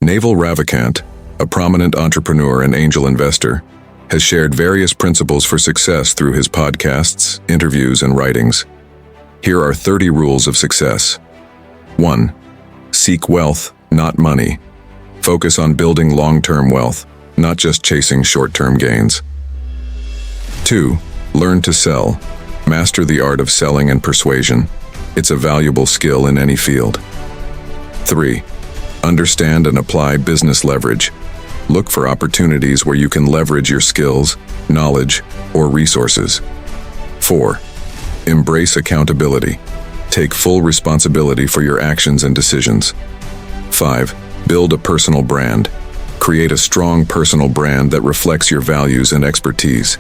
Naval Ravikant, a prominent entrepreneur and angel investor, has shared various principles for success through his podcasts, interviews, and writings. Here are 30 rules of success. 1. Seek wealth, not money. Focus on building long-term wealth, not just chasing short-term gains. 2. Learn to sell. Master the art of selling and persuasion. It's a valuable skill in any field. 3. Understand and apply business leverage. Look for opportunities where you can leverage your skills, knowledge, or resources. 4. Embrace accountability. Take full responsibility for your actions and decisions. 5. Build a personal brand. Create a strong personal brand that reflects your values and expertise.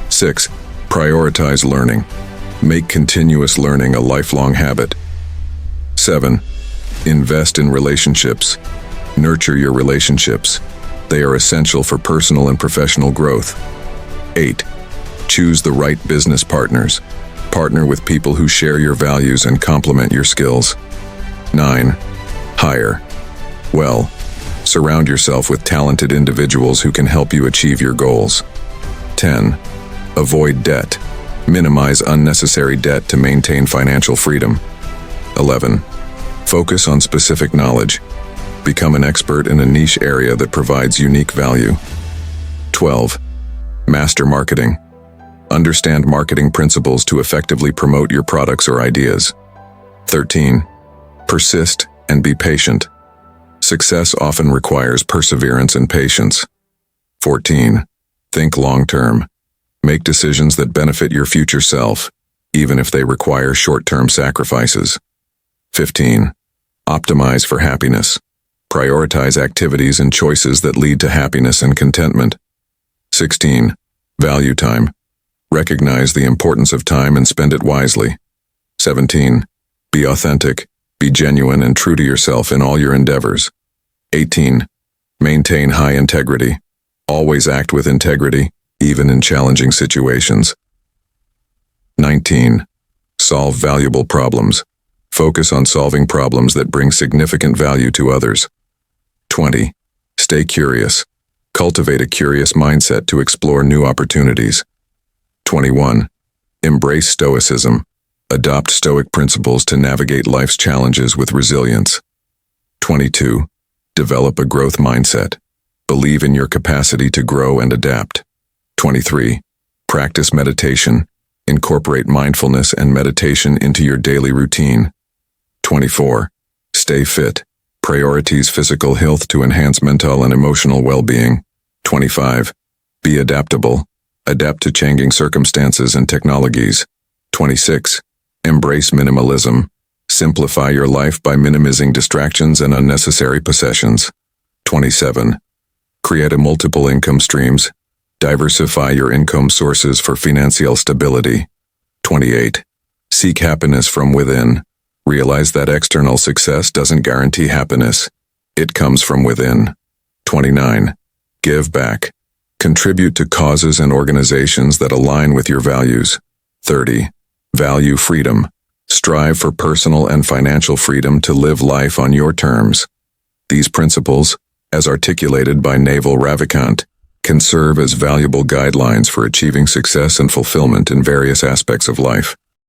6. Prioritize learning. Make continuous learning a lifelong habit. 7. Invest in relationships. Nurture your relationships. They are essential for personal and professional growth. 8. Choose the right business partners. Partner with people who share your values and complement your skills. 9. Hire. Well, surround yourself with talented individuals who can help you achieve your goals. 10. Avoid debt. Minimize unnecessary debt to maintain financial freedom. 11. Focus on specific knowledge. Become an expert in a niche area that provides unique value. 12. Master marketing. Understand marketing principles to effectively promote your products or ideas. 13. Persist and be patient. Success often requires perseverance and patience. 14. Think long-term. Make decisions that benefit your future self, even if they require short-term sacrifices. 15. Optimize for happiness. Prioritize activities and choices that lead to happiness and contentment. 16. Value time. Recognize the importance of time and spend it wisely. 17. Be authentic. Be genuine and true to yourself in all your endeavors. 18. Maintain high integrity. Always act with integrity, even in challenging situations. 19. Solve valuable problems. Focus on solving problems that bring significant value to others. 20. Stay curious. Cultivate a curious mindset to explore new opportunities. 21. Embrace stoicism. Adopt stoic principles to navigate life's challenges with resilience. 22. Develop a growth mindset. Believe in your capacity to grow and adapt. 23. Practice meditation. Incorporate mindfulness and meditation into your daily routine. 24. Stay fit. Prioritize physical health to enhance mental and emotional well-being. 25. Be adaptable. Adapt to changing circumstances and technologies. 26. Embrace minimalism. Simplify your life by minimizing distractions and unnecessary possessions. 27. Create multiple income streams. Diversify your income sources for financial stability. 28. Seek happiness from within. Realize that external success doesn't guarantee happiness. It comes from within. 29. Give back. Contribute to causes and organizations that align with your values. 30. Value freedom. Strive for personal and financial freedom to live life on your terms. These principles, as articulated by Naval Ravikant, can serve as valuable guidelines for achieving success and fulfillment in various aspects of life.